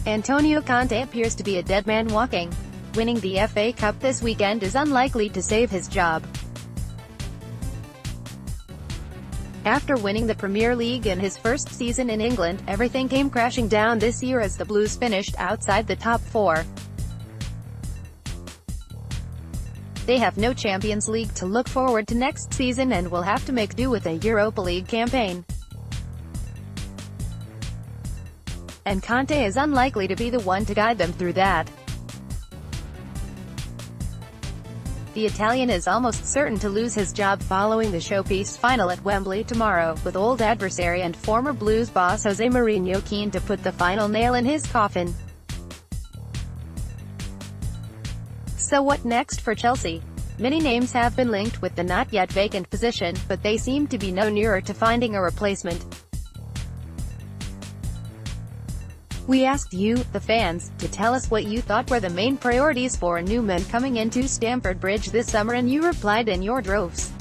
Antonio Conte appears to be a dead man walking. Winning the FA Cup this weekend is unlikely to save his job. After winning the Premier League in his first season in England, everything came crashing down this year as the Blues finished outside the top four. They have no Champions League to look forward to next season and will have to make do with a Europa League campaign. And Conte is unlikely to be the one to guide them through that. The Italian is almost certain to lose his job following the showpiece final at Wembley tomorrow, with old adversary and former Blues boss Jose Mourinho keen to put the final nail in his coffin. So what next for Chelsea? Many names have been linked with the not yet vacant position, but they seem to be no nearer to finding a replacement. We asked you, the fans, to tell us what you thought were the main priorities for a new man coming into Stamford Bridge this summer, and you replied in your droves.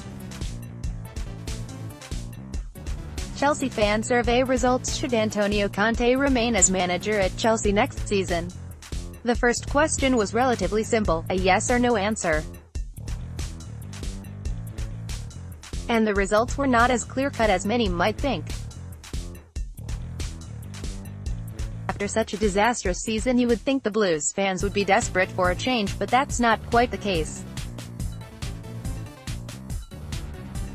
Chelsea fan survey results: should Antonio Conte remain as manager at Chelsea next season? The first question was relatively simple, a yes or no answer. And the results were not as clear-cut as many might think. After such a disastrous season, you would think the Blues fans would be desperate for a change, but that's not quite the case.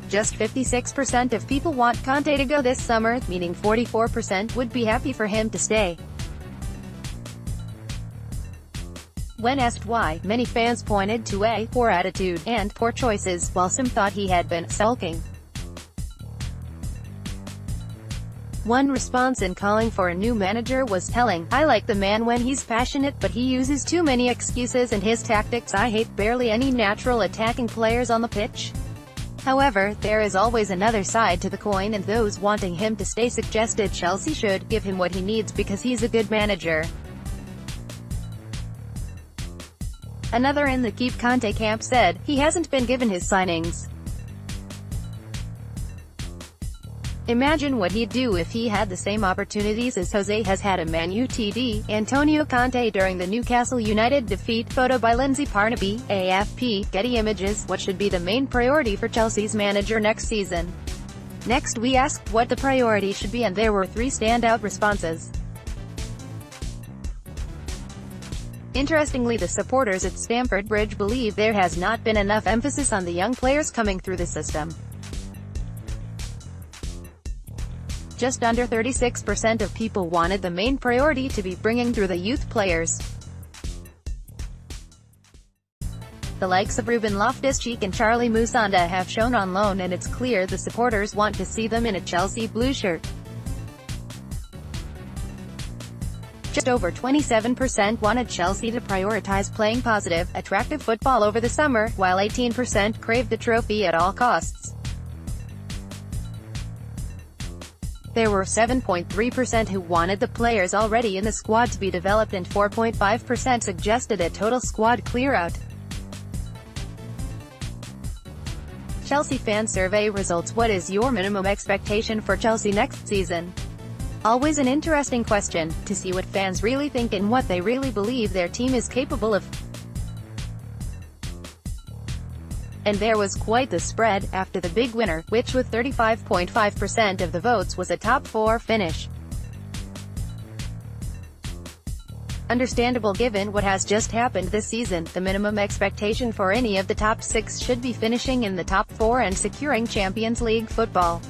Just 56% of people want Conte to go this summer, meaning 44% would be happy for him to stay. When asked why, many fans pointed to a poor attitude and poor choices, while some thought he had been sulking. One response in calling for a new manager was telling: "I like the man when he's passionate, but he uses too many excuses and his tactics. I hate barely any natural attacking players on the pitch." However, there is always another side to the coin, and those wanting him to stay suggested Chelsea should give him what he needs because he's a good manager. Another in the Keep Conte camp said, "He hasn't been given his signings. Imagine what he'd do if he had the same opportunities as Jose has had at Man Utd." Antonio Conte during the Newcastle United defeat. Photo by Lindsay Parnaby, AFP, Getty Images. What should be the main priority for Chelsea's manager next season? Next we asked what the priority should be, and there were three standout responses. Interestingly, the supporters at Stamford Bridge believe there has not been enough emphasis on the young players coming through the system. Just under 36% of people wanted the main priority to be bringing through the youth players. The likes of Ruben Loftus-Cheek and Charlie Musonda have shown on loan, and it's clear the supporters want to see them in a Chelsea blue shirt. Just over 27% wanted Chelsea to prioritize playing positive, attractive football over the summer, while 18% craved the trophy at all costs. There were 7.3% who wanted the players already in the squad to be developed, and 4.5% suggested a total squad clear-out. Chelsea fan survey results: what is your minimum expectation for Chelsea next season? Always an interesting question, to see what fans really think and what they really believe their team is capable of. And there was quite the spread, after the big winner, which with 35.5% of the votes was a top four finish. Understandable given what has just happened this season. The minimum expectation for any of the top six should be finishing in the top four and securing Champions League football.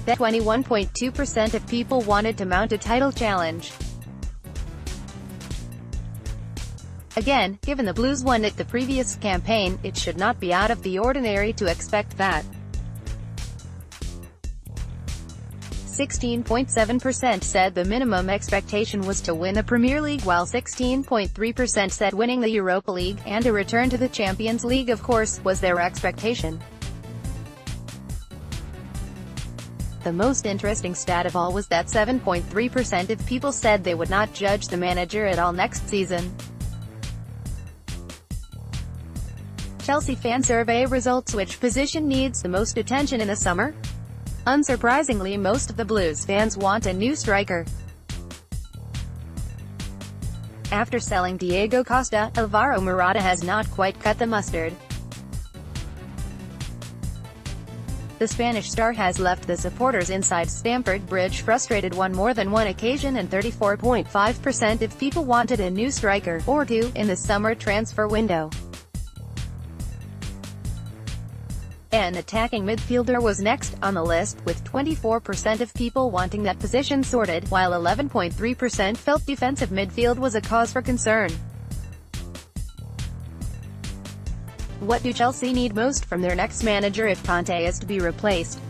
That 21.2% of people wanted to mount a title challenge. Again, given the Blues won it the previous campaign, it should not be out of the ordinary to expect that. 16.7% said the minimum expectation was to win the Premier League, while 16.3% said winning the Europa League, and a return to the Champions League, of course, was their expectation. The most interesting stat of all was that 7.3% of people said they would not judge the manager at all next season. Chelsea fan survey results: which position needs the most attention in the summer? Unsurprisingly, most of the Blues fans want a new striker. After selling Diego Costa, Alvaro Morata has not quite cut the mustard. The Spanish star has left the supporters inside Stamford Bridge frustrated on more than one occasion, and 34.5% of people wanted a new striker, or two, in the summer transfer window. An attacking midfielder was next on the list, with 24% of people wanting that position sorted, while 11.3% felt defensive midfield was a cause for concern. What do Chelsea need most from their next manager if Conte is to be replaced?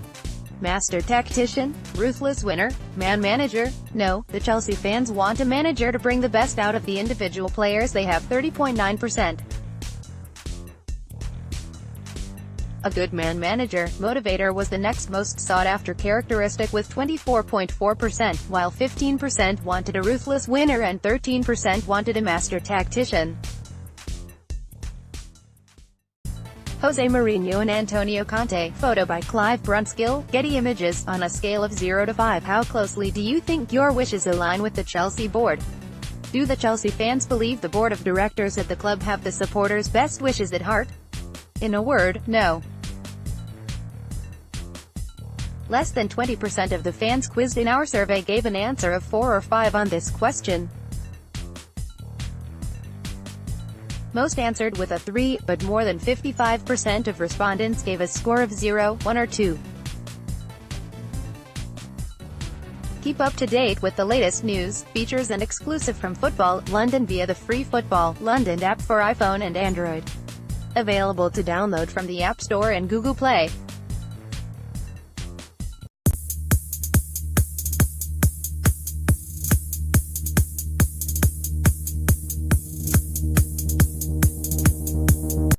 Master tactician? Ruthless winner? Man-manager? No, the Chelsea fans want a manager to bring the best out of the individual players they have. 30.9%. A good man-manager, motivator was the next most sought-after characteristic with 24.4%, while 15% wanted a ruthless winner and 13% wanted a master tactician. Jose Mourinho and Antonio Conte, photo by Clive Brunskill, Getty Images. On a scale of 0 to 5, how closely do you think your wishes align with the Chelsea board? Do the Chelsea fans believe the board of directors at the club have the supporters' best wishes at heart? In a word, no. Less than 20% of the fans quizzed in our survey gave an answer of 4 or 5 on this question. Most answered with a 3, but more than 55% of respondents gave a score of 0, 1 or 2. Keep up to date with the latest news, features and exclusive from Football London via the free Football London app for iPhone and Android. Available to download from the App Store and Google Play.